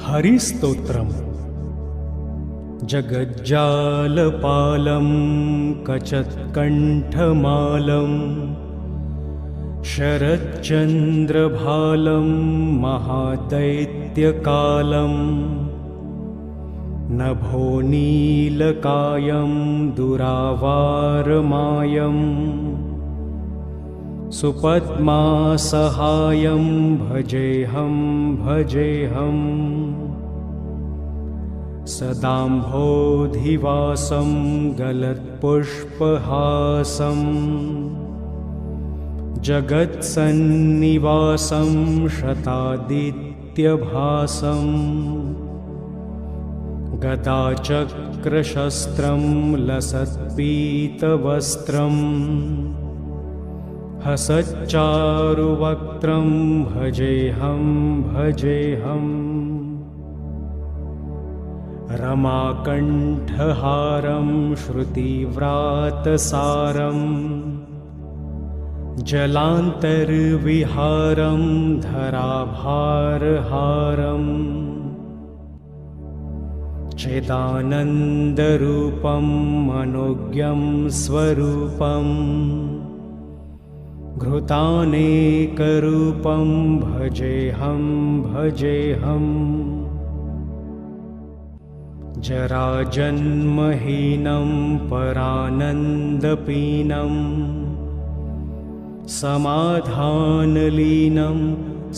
हरिस्तोत्रम्। जगज्जालपालं कचत्कण्ठमालं शरच्चन्द्रभालं महादैत्यकालं नभोनीलकायं दुरावारमायं सुपद्मासहायं भजेऽहं भजेऽहम्। सदाम्भोधिवासं गलत्पुष्पहासं जगत्सन्निवासं शतादित्यभासं गदाचक्रशस्त्रं लसत्पीतवस्त्रं हसच्चारुवक्त्रं भजेऽहं भजेऽहम्। रमाकण्ठहारं श्रुतिव्रातसारं जलान्तर्विहारं धराभारहारम् चिदानन्दरूपं मनोज्ञं स्वरूपं घृतानेकरूपं भजेऽहं भजेऽहम्। जराजन्महीनं परानन्दपीनं समाधानलीनं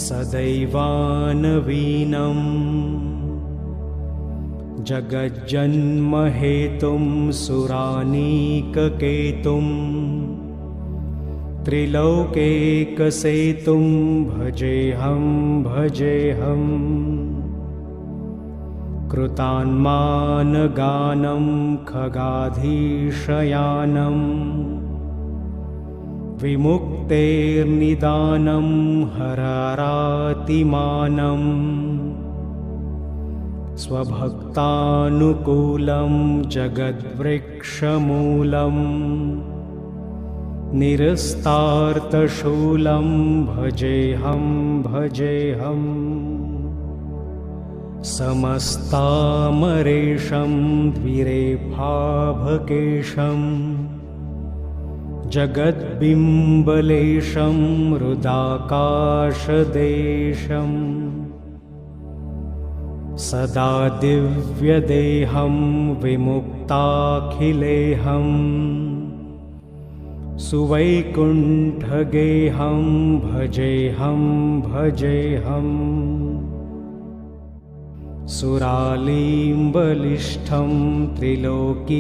सदैवानवीनं जगज्जन्महेतुं सुरानीककेतुं त्रिलोकेकसेतुं भजेऽहं भजेऽहम्। कृतान्मानगानं खगाधीशयानं विमुक्तेर्निदानं हरारातिमानं स्वभक्तानुकूलं जगद्वृक्षमूलं निरस्तार्तशूलं भजेऽहं भजेऽहम्। समस्तामरेशं द्विरेफाभकेशं जगद्बिम्बलेशं हृदाकाशदेशं सदा दिव्यदेहं विमुक्ताखिलेहं सुवैकुण्ठगेहं भजेऽहं भजेऽहम्। सुरालीम्बलिष्ठं त्रिलोकीवरिष्ठं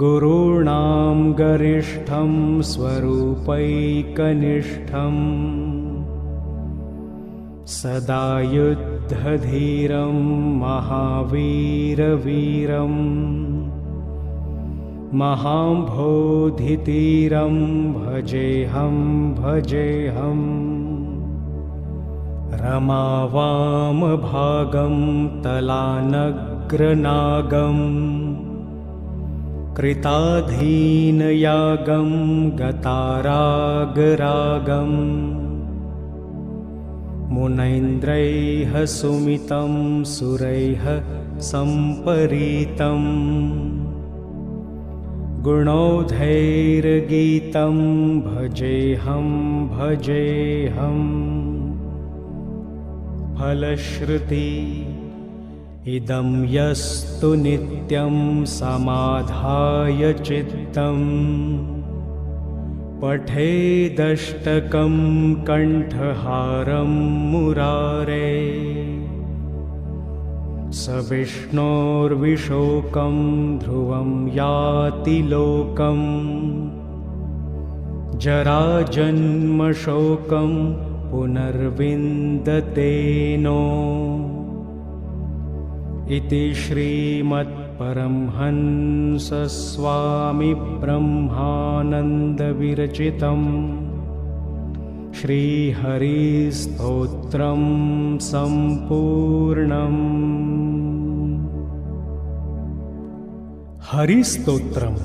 गुरूणां गरिष्ठं स्वरूपैकनिष्ठं सदा युद्धधीरं महावीरवीरं महाम्भोधितीरं भजेऽहं भजेऽहम्। रमावामभागं तलानग्रनागं कृताधीनयागं गतारागरागं मुनैन्द्रैः सुमितं सुरैः सम्परीतं गुणौधैर्गीतं भजेऽहं भजेऽहम्। फलश्रुति इदं यस्तु नित्यं समाधाय चित्तं पठेदष्टकं कण्ठहारं मुरारे स विष्णोर्विशोकं ध्रुवं याति लोकं जराजन्मशोकं पुनर्विन्दतेनो। इति श्रीमत्परमहंसस्वामिब्रह्मानन्दविरचितं श्रीहरिस्तोत्रं सम्पूर्णम्। हरिस्तोत्रम्।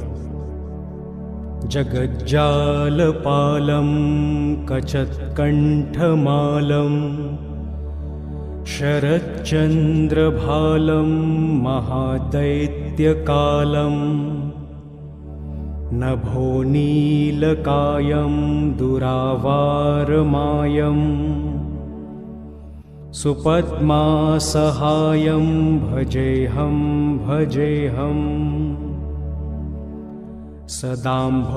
जगज्जालपालं कचत्कण्ठमालं शरच्चन्द्रभालं महादैत्यकालं नभोनीलकायं दुरावारमायं सुपद्मासहायं भजेऽहं भजेऽहम् सदाम्भोधिवासं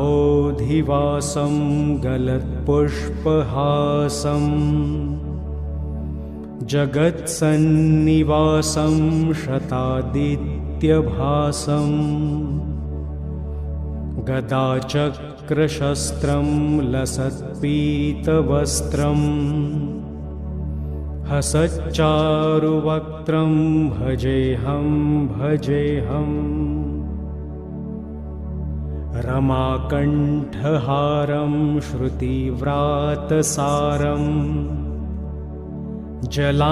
गलत्पुष्पहासं जगत्सन्निवासं शतादित्यभासं गदाचक्रशस्त्रं लसत्पीतवस्त्रं हसच्चारुवक्त्रं भजेऽहं भजेऽहम् रमाकण्ठहारं श्रुतिव्रातसारं जलान्तर्विहारं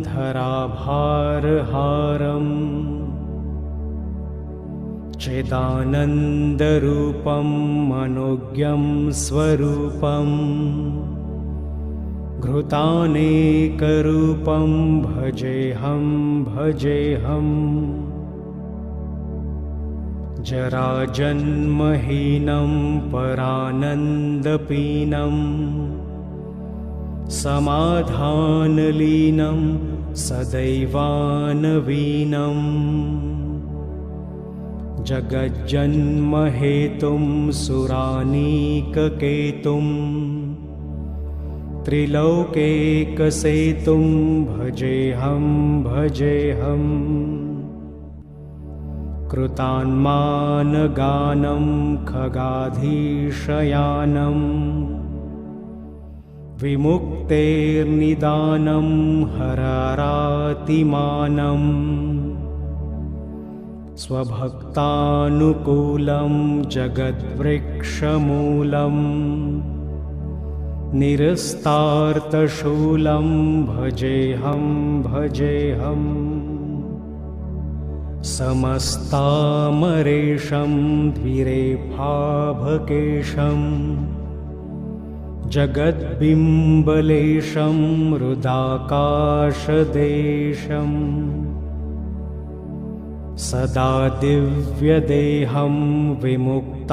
धराभारहारम् चिदानन्दरूपं मनोज्ञं स्वरूपं घृतानेकरूपं भजेऽहं भजेऽहम् जराजन्महीनं परानन्दपीनं समाधानलीनं सदैवानवीनं जगज्जन्महेतुं सुरानीककेतुं त्रिलोकैकसेतुं भजेऽहं भजेऽहम् कृतान्मानगानं खगाधीशयानं विमुक्तेर्निदानं हरारातिमानं स्वभक्तानुकूलं जगद्वृक्षमूलं निरस्तार्तशूलं भजेऽहं भजेऽहम् समस्तामरेशं द्विरेफाभकेशं जगद्बिम्बलेशं हृदाकाशदेशं सदा दिव्यदेहं विमुक्ताखिलेहं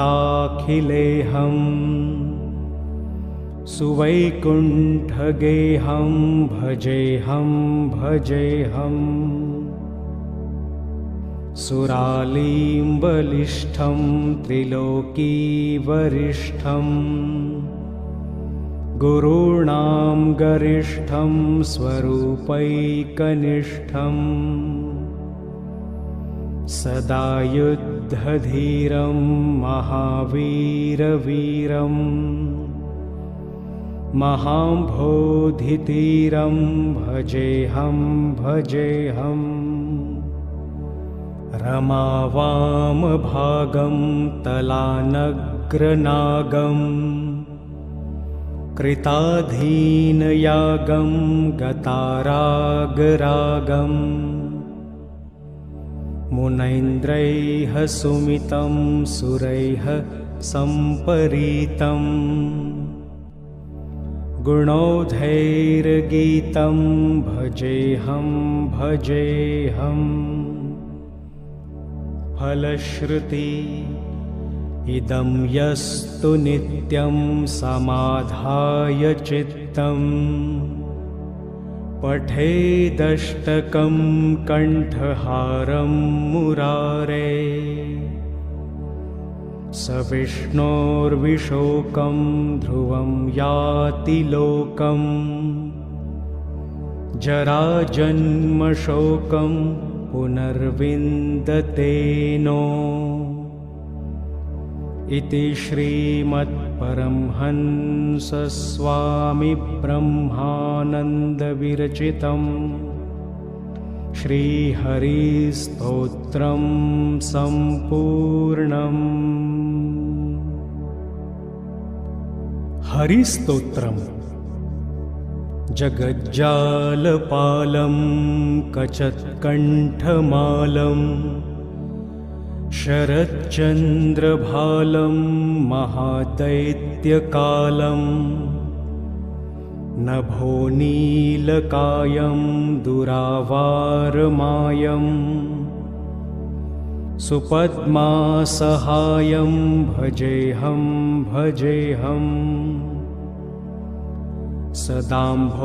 सुवैकुण्ठगेहं भजेऽहं भजेऽहम् सुरालीम्बलिष्ठं त्रिलोकीवरिष्ठं गुरूणां गरिष्ठं स्वरूपैकनिष्ठं सदा युद्धधीरं महावीरवीरं महाम्भोधितीरं भजेऽहं भजेऽहम् रमावामभागं तलानग्रनागं कृताधीनयागं गतारागरागं मुनैन्द्रैः सुमितं सुरैः सम्परीतं गुणौधैर्गीतं भजेऽहं भजेऽहम् फलश्रुति इदं यस्तु नित्यं समाधाय चित्तं पठेदष्टकं कण्ठहारं मुरारे स विष्णोर्विशोकं ध्रुवं याति लोकं जराजन्मशोकं पुनर्विन्दते नो इति श्रीमद्परमहंसस्वामिब्रह्मानन्दविरचितं श्रीहरिस्तोत्रं सम्पूर्णम्। हरिस्तोत्रम्। जगज्जालपालं कचत्कण्ठमालं शरच्चन्द्रभालं महादैत्यकालं नभोनीलकायं दुरावारमायं सुपद्मासहायं भजेऽहं भजेऽहम् सदाम्भोधिवासं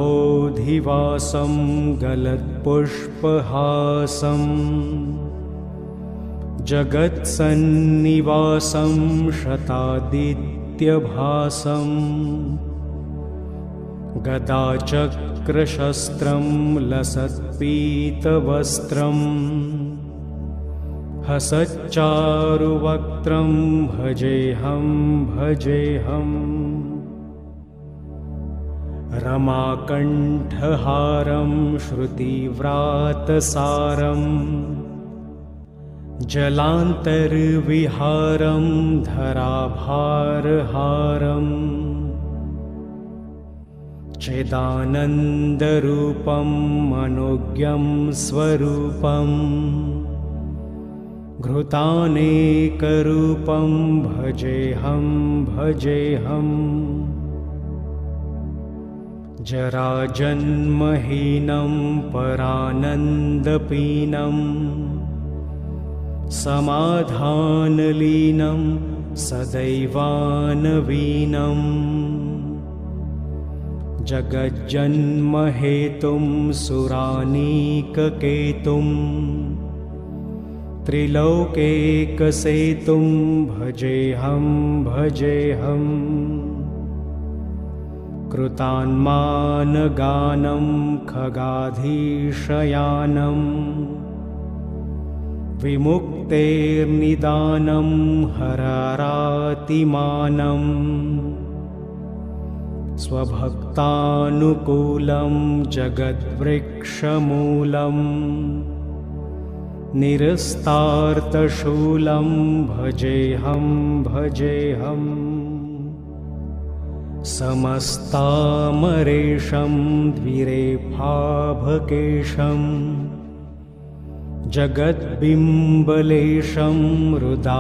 गलत्पुष्पहासं जगत्सन्निवासं शतादित्यभासं गदाचक्रशस्त्रं लसत्पीतवस्त्रं हसच्चारुवक्त्रं भजेऽहं भजेऽहम् रमाकण्ठहारं श्रुतिव्रातसारं जलान्तर्विहारं धराभारहारं चिदानन्दरूपं मनोज्ञं स्वरूपं घृतानेकरूपं भजेऽहं भजेऽहम् जराजन्महीनं परानन्दपीनं समाधानलीनं सदैवानवीनं जगज्जन्महेतुं सुरानीककेतुं त्रिलोकेकसेतुं भजेऽहं भजेऽहम् कृतान्मानगानं खगाधीशयानं विमुक्तेर्निदानं हरारातिमानं स्वभक्तानुकूलं जगद्वृक्षमूलं निरस्तार्तशूलं भजेऽहं भजेऽहम् समस्तामरेशं द्विरेफाभकेशं जगद्बिम्बलेशं हृदाकाशदेशं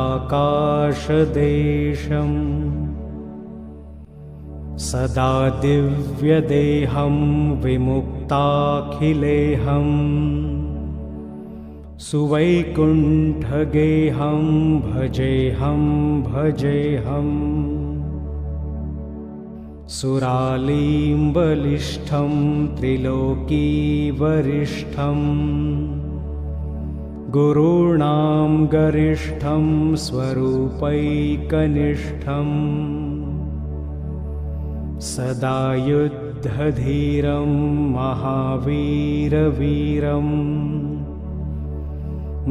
सदा दिव्यदेहं विमुक्ताखिलेहं सुवैकुण्ठगेहं भजेऽहं भजेऽहम् सुरालीम्बलिष्ठं त्रिलोकीवरिष्ठं गुरूणां गरिष्ठं स्वरूपैकनिष्ठं सदा युद्धधीरं महावीरवीरं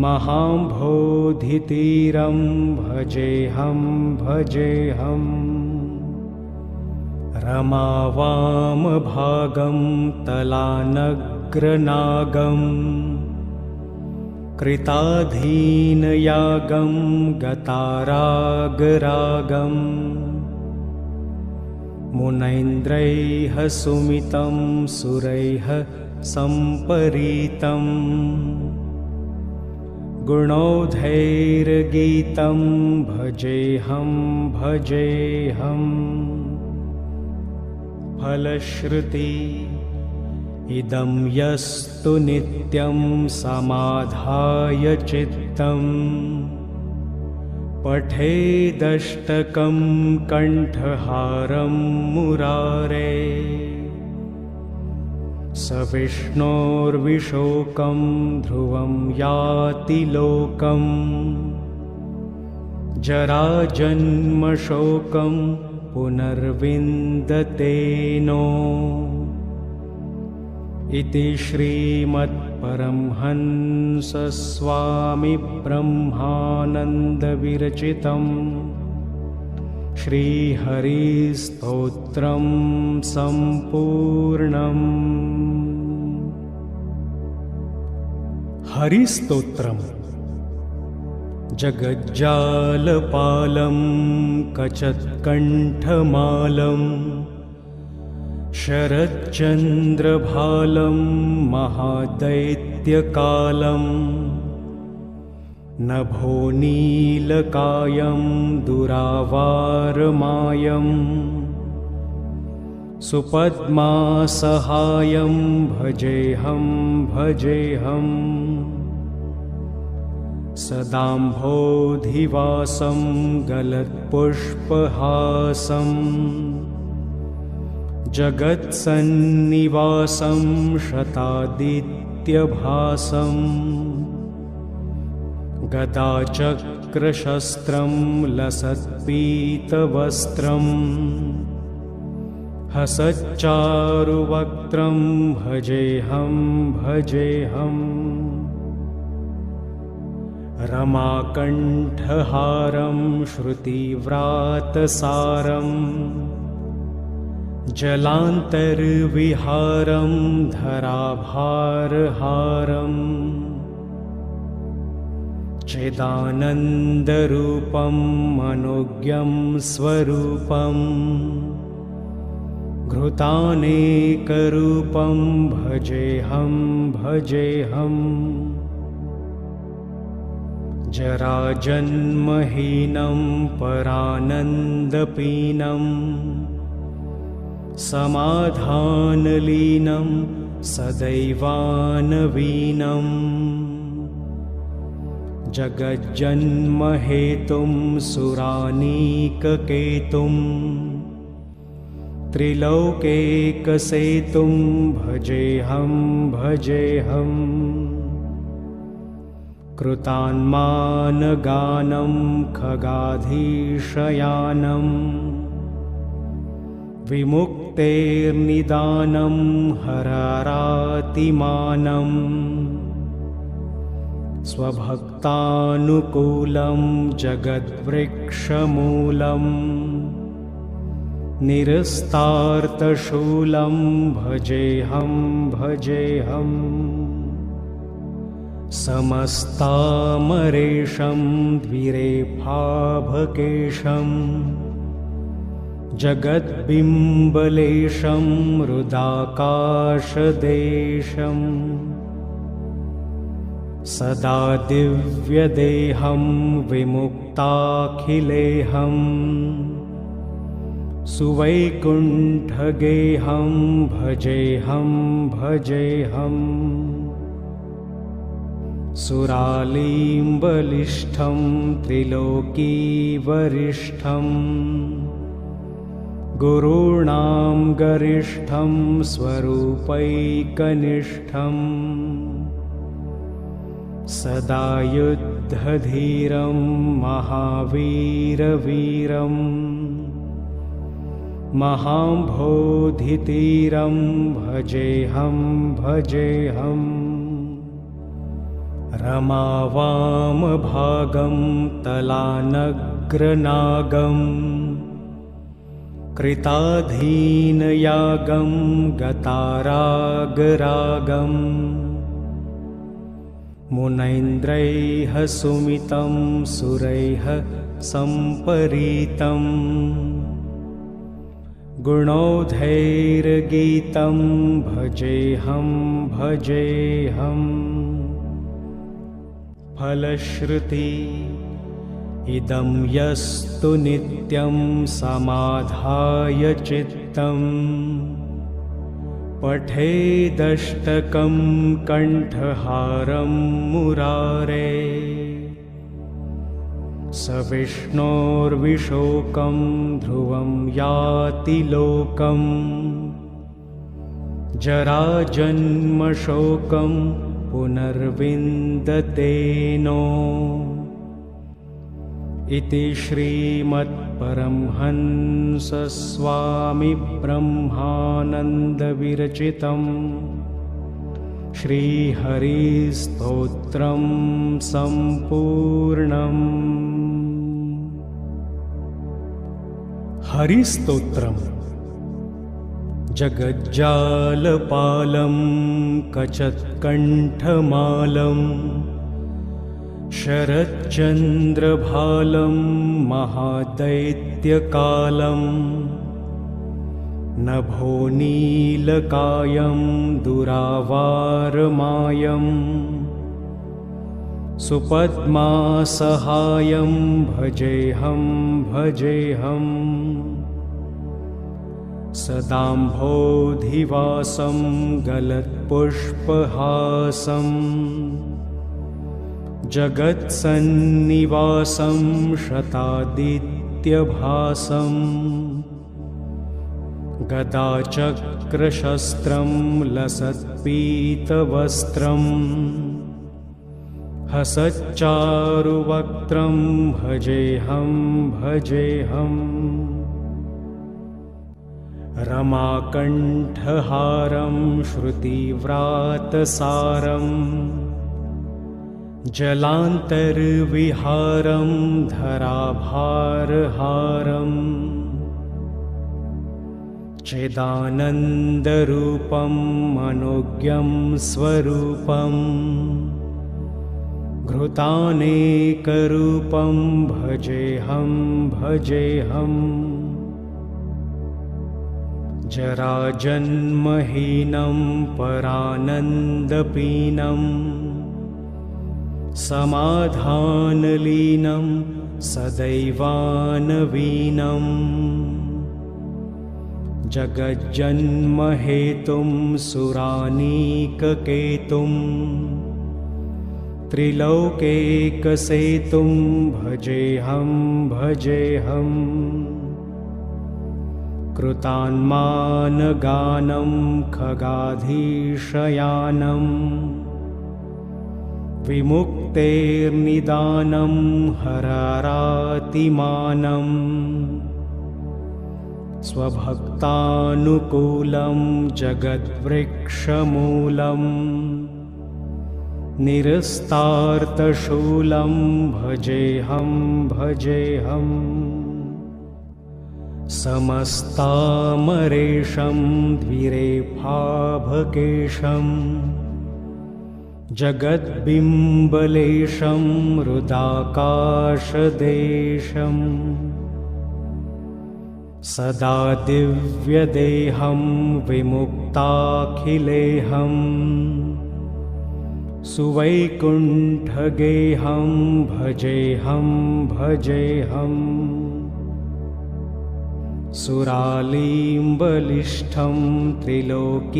महाम्भोधितीरं भजेऽहं भजेऽहम् रमावामभागं तलानग्रनागं कृताधीनयागं गतारागरागं मुनैन्द्रैः सुमितं सुरैः सम्परीतं गुणौधैर्गीतं भजेऽहं भजेऽहम् फलश्रुति इदं यस्तु नित्यं समाधाय चित्तं पठेदष्टकं कण्ठहारं मुरारे स विष्णोर्विशोकं ध्रुवं याति लोकं जराजन्मशोकं पुनर्विन्दतेनो इति श्रीमद्परमहंसस्वामिब्रह्मानन्दविरचितं श्रीहरिस्तोत्रं सम्पूर्णम्। हरिस्तोत्रम् जगज्जालपालं कचत्कण्ठमालं शरच्चन्द्रभालं महादैत्यकालं नभो नीलकायं दुरावारमायं सुपद्मासहायं भजेऽहं भजेऽहम् सदाम्भोधिवासं गलत्पुष्पहासं जगत्सन्निवासं शतादित्यभासं गदाचक्रशस्त्रं लसत्पीतवस्त्रं हसच्चारुवक्त्रं भजेऽहं भजेऽहम् रमाकण्ठहारं श्रुतिव्रातसारं जलान्तर्विहारं धराभारहारं चिदानन्दरूपं मनोज्ञं स्वरूपं घृतानेकरूपं भजेऽहं भजेऽहम् जराजन्महीनं परानन्दपीनं समाधानलीनं सदैवानवीनं जगज्जन्महेतुं सुरानीककेतुं त्रिलोकैकसेतुं भजेऽहं भजेऽहम् कृतान्मानगानं खगाधीशयानं विमुक्तेर्निदानं हरारातिमानं स्वभक्तानुकूलं जगद्वृक्षमूलं निरस्तार्तशूलं भजेऽहं भजेऽहम् समस्तामरेशं द्विरेफाभकेशं जगद्बिम्बलेशं हृदाकाशदेशं सदा दिव्यदेहं विमुक्ताखिलेहं सुवैकुण्ठगेहं भजेऽहं भजेऽहम् सुरालीम्बलिष्ठं त्रिलोकीवरिष्ठं गुरूणां गरिष्ठं स्वरूपैकनिष्ठं सदा युद्धधीरं महावीरवीरं महाम्भोधितीरं भजेऽहं भजेऽहम् रमावामभागं तलानग्रनागं कृताधीनयागं गतारागरागं मुनैन्द्रैः सुमितं सुरैः सम्परीतं गुणौधैर्गीतं भजेऽहं भजेऽहम् फलश्रुति इदं यस्तु नित्यं समाधाय चित्तं पठेदष्टकं कण्ठहारं मुरारे स विष्णोर्विशोकं ध्रुवं याति लोकं जराजन्मशोकं पुनर्विन्दतेनो इति श्रीमत्परमहंसस्वामिब्रह्मानन्दविरचितं श्रीहरिस्तोत्रं सम्पूर्णम्। हरिस्तोत्रम् जगज्जालपालं कचत्कण्ठमालं शरच्चन्द्रभालं महादैत्यकालं नभो नीलकायं दुरावारमायं सुपद्मासहायं भजेऽहं भजेऽहं सदाम्भोधिवासं गलत्पुष्पहासं जगत्सन्निवासं शतादित्यभासं गदाचक्रशस्त्रं लसत्पीतवस्त्रं हसच्चारुवक्त्रं भजेऽहं भजेऽहम् रमाकण्ठहारं श्रुतिव्रातसारं जलान्तर्विहारं धराभारहारं चिदानन्दरूपं मनोज्ञं स्वरूपं घृतानेकरूपं भजेऽहं भजेऽहम् जराजन्महीनं परानन्दपीनं समाधानलीनं सदैवानवीनं जगज्जन्महेतुं सुरानीककेतुं त्रिलोकैकसेतुं भजेऽहं भजेऽहम् कृतान्मानगानं खगाधीशयानं विमुक्तेर्निदानं हरारातिमानं स्वभक्तानुकूलं जगद्वृक्षमूलं निरस्तार्तशूलं भजेऽहं भजेऽहम् समस्तामरेशं द्विरेफाभकेशं जगद्बिम्बलेशं हृदाकाशदेशं सदा दिव्यदेहं विमुक्ताखिलेहं सुवैकुण्ठगेहं भजेऽहं भजेऽहम् सुरालीम्बलिष्ठं त्रिलोकीवरिष्ठं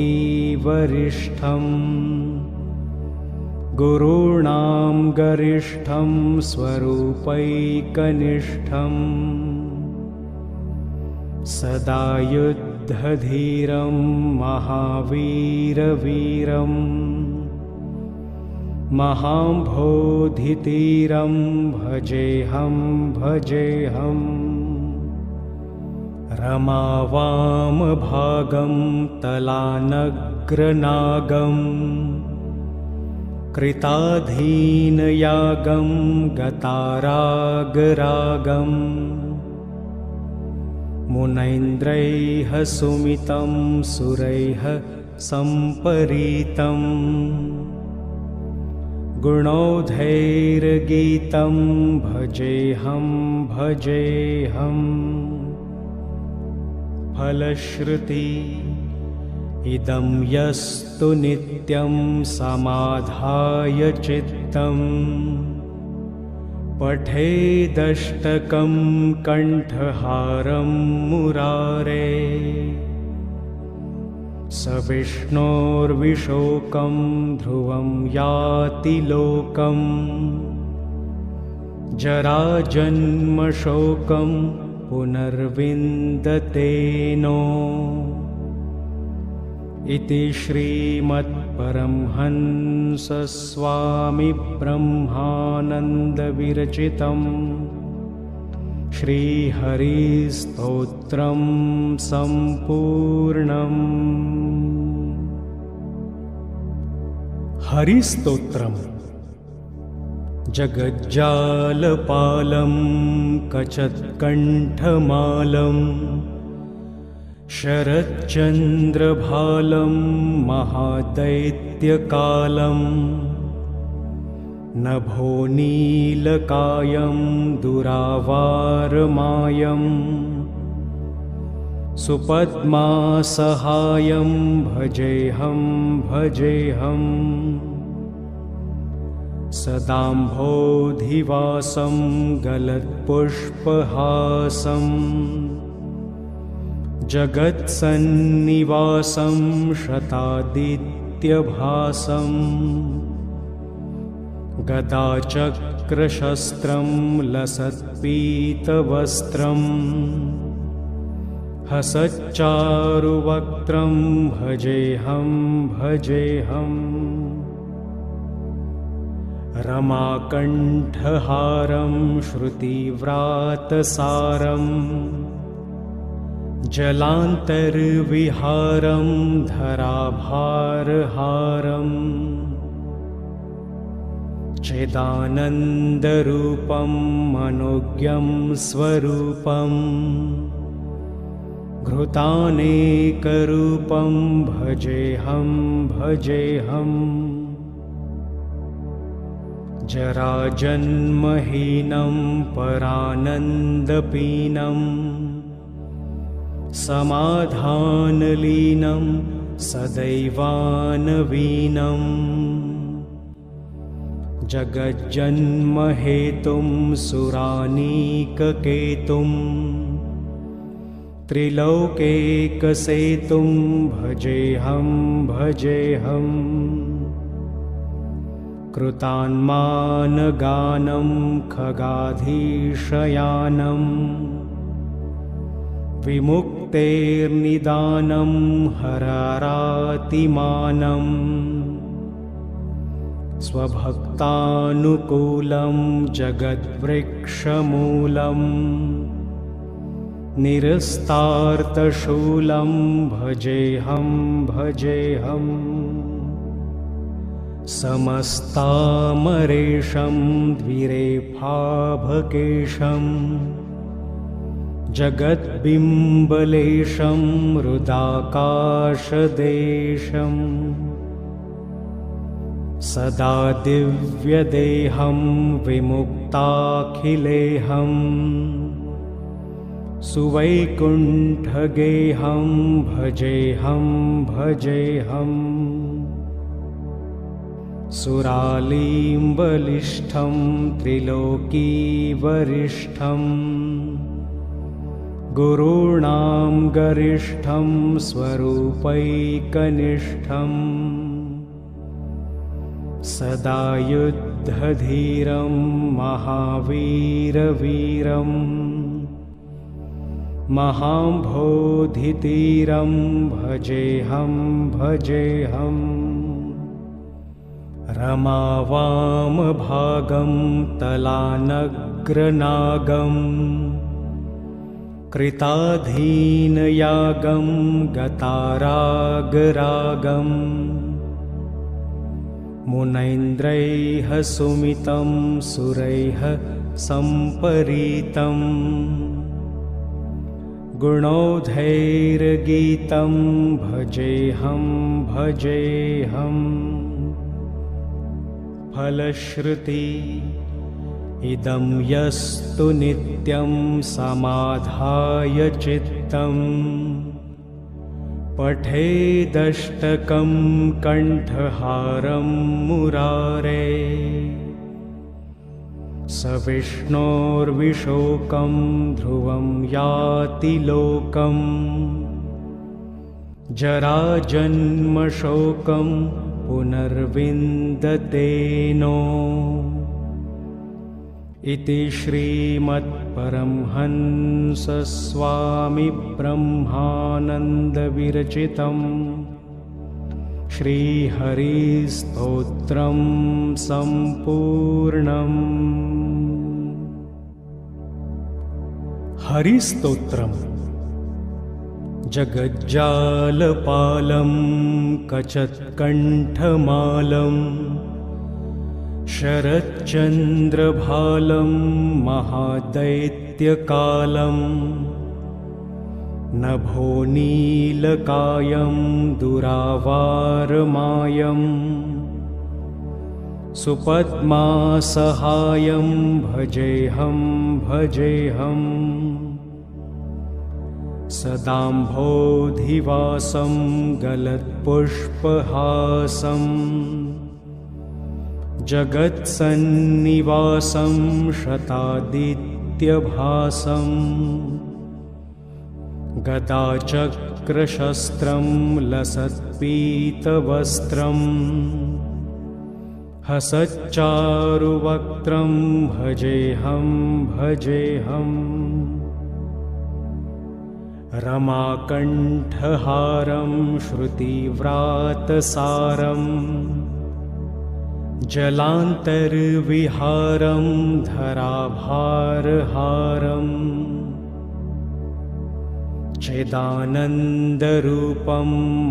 गुरूणां गरिष्ठं स्वरूपैकनिष्ठं सदा युद्धधीरं महावीरवीरं महाम्भोधितीरं भजेऽहं भजेऽहम् रमावामभागं तलानग्रनागं कृताधीनयागं गतारागरागं मुनैन्द्रैः सुमितं सुरैः सम्परीतं गुणौधैर्गीतं भजेऽहं भजेऽहम् फलश्रुति इदं यस्तु नित्यं समाधाय चित्तं पठेदष्टकं कण्ठहारं मुरारे स विष्णोर्विशोकं ध्रुवं याति लोकं जराजन्मशोकं पुनर्विन्दतेनो इति श्रीमत्परमहंसस्वामिब्रह्मानन्दविरचितं श्रीहरिस्तोत्रं सम्पूर्णम्। हरिस्तोत्रम् जगज्जालपालं कचत्कण्ठमालं शरच्चन्द्रभालं महादैत्यकालं नभोनीलकायं दुरावारमायं सुपद्मासहायं भजेऽहं भजेऽहम् सदाम्भोधिवासं गलत्पुष्पहासं जगत्सन्निवासं शतादित्यभासं गदाचक्रशस्त्रं लसत्पीतवस्त्रं हसच्चारुवक्त्रं भजेऽहं भजेऽहम् रमाकण्ठहारं श्रुतिव्रातसारं जलान्तर्विहारं धराभारहारम् चिदानन्दरूपं मनोज्ञं स्वरूपं घृतानेकरूपं भजेऽहं भजेऽहम् जराजन्महीनं परानन्दपीनं समाधानलीनं सदैवानवीनं जगज्जन्महेतुं सुरानीककेतुं त्रिलोकेकसेतुं भजेऽहं भजेऽहम् कृतान्मानगानं खगाधीशयानं विमुक्तेर्निदानं हरारातिमानं स्वभक्तानुकूलं जगद्वृक्षमूलं निरस्तार्तशूलं भजेऽहं भजेऽहम् समस्तामरेशं द्विरेफाभकेशं जगद्बिम्बलेशं हृदाकाशदेशं सदा दिव्यदेहं विमुक्ताखिलेहं सुवैकुण्ठगेहं भजेऽहं भजेऽहम् सुरालीम्बलिष्ठं त्रिलोकीवरिष्ठं गुरूणां गरिष्ठं स्वरूपैकनिष्ठं सदा युद्धधीरं महावीरवीरं महाम्भोधितीरं भजेऽहं भजेऽहम् रमावामभागं तलानग्रनागं कृताधीनयागं गतारागरागं मुनैन्द्रैः सुमितं सुरैः सम्परीतं गुणौधैर्गीतं भजेऽहं भजेऽहम् फलश्रुति इदं यस्तु नित्यं समाधाय चित्तं पठेदष्टकं कण्ठहारं मुरारे स विष्णोर्विशोकं ध्रुवं याति लोकम् जराजन्मशोकं पुनर्विन्दतेनो इति श्रीमत्परमहंसस्वामिब्रह्मानन्दविरचितं श्रीहरिस्तोत्रं सम्पूर्णम्। हरिस्तोत्रम् जगज्जालपालं कचत्कण्ठमालं शरच्चन्द्रभालं महादैत्यकालं नभोनीलकायं दुरावारमायं सुपद्मासहायं भजेऽहं भजेऽहम् सदाम्भोधिवासं गलत्पुष्पहासं जगत्सन्निवासं शतादित्यभासं गदाचक्रशस्त्रं लसत्पीतवस्त्रम् हसच्चारुवक्त्रं भजेऽहं भजेऽहम् रमाकण्ठहारं श्रुतिव्रातसारम् जलान्तर्विहारं धराभारहारम् चिदानन्दरूपं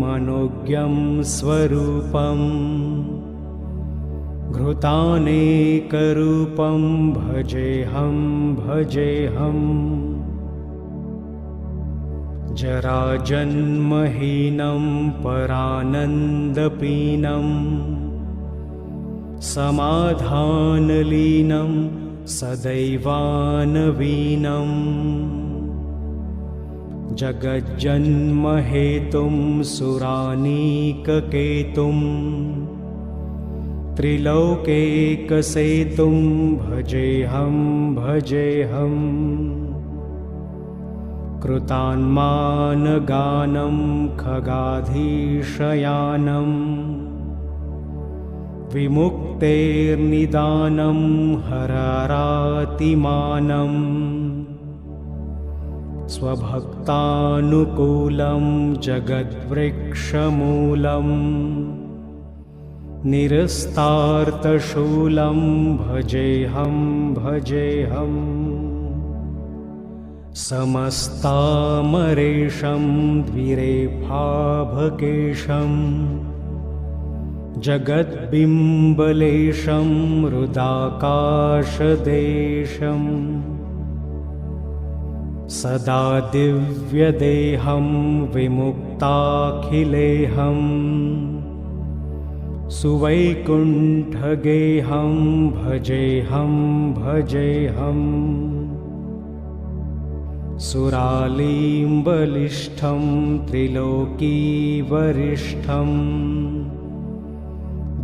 मनोज्ञं स्वरूपम् घृतानेकरूपं भजेऽहं भजेऽहम् जराजन्महीनं परानन्दपीनं समाधानलीनं सदैवानवीनं जगज्जन्महेतुं सुरानीककेतुं त्रिलोकेकसेतुं भजेऽहं भजेऽहम् कृतान्मानगानं खगाधीशयानं विमुक्तेर्निदानं हरारातिमानं स्वभक्तानुकूलं जगद्वृक्षमूलम् निरस्तार्तशूलं भजेऽहं भजेऽहम् समस्तामरेशं द्विरेफाभकेशं जगद्बिम्बलेशं हृदाकाशदेशम् सदा दिव्यदेहं विमुक्ताखिलेहम् सुवैकुण्ठगेहं भजेऽहं भजेऽहम् सुरालीम्बलिष्ठं त्रिलोकीवरिष्ठं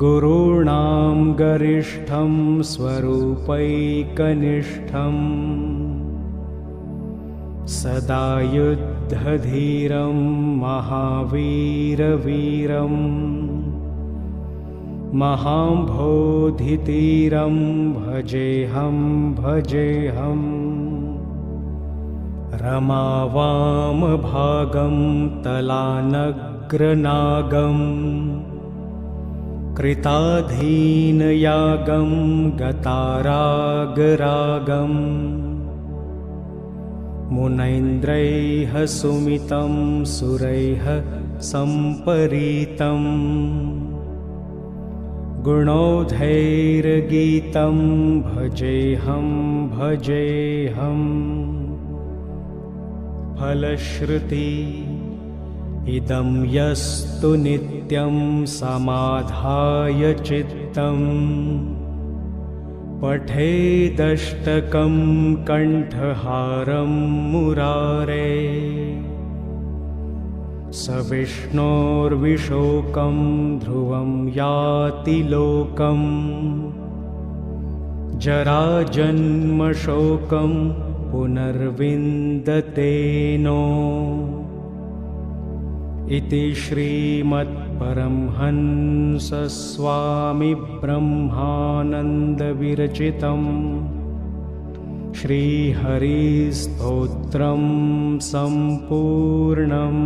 गुरूणां गरिष्ठं स्वरूपैकनिष्ठं सदा युद्धधीरं महावीरवीरम् महाम्भोधितीरं भजेऽहं भजेऽहम् रमावामभागं तलानग्रनागं कृताधीनयागं गतारागरागं मुनैन्द्रैः सुमितं सुरैः सम्परीतम् गुणौधैर्गीतं भजेऽहं भजेऽहम् फलश्रुति इदं यस्तु नित्यं समाधाय चित्तं पठेदष्टकं कण्ठहारं मुरारे स विष्णोर्विशोकं ध्रुवं याति लोकं जराजन्मशोकं पुनर्विन्दतेनो इति श्रीमत्परमहंसस्वामिब्रह्मानन्दविरचितं श्रीहरिस्तोत्रं सम्पूर्णम्।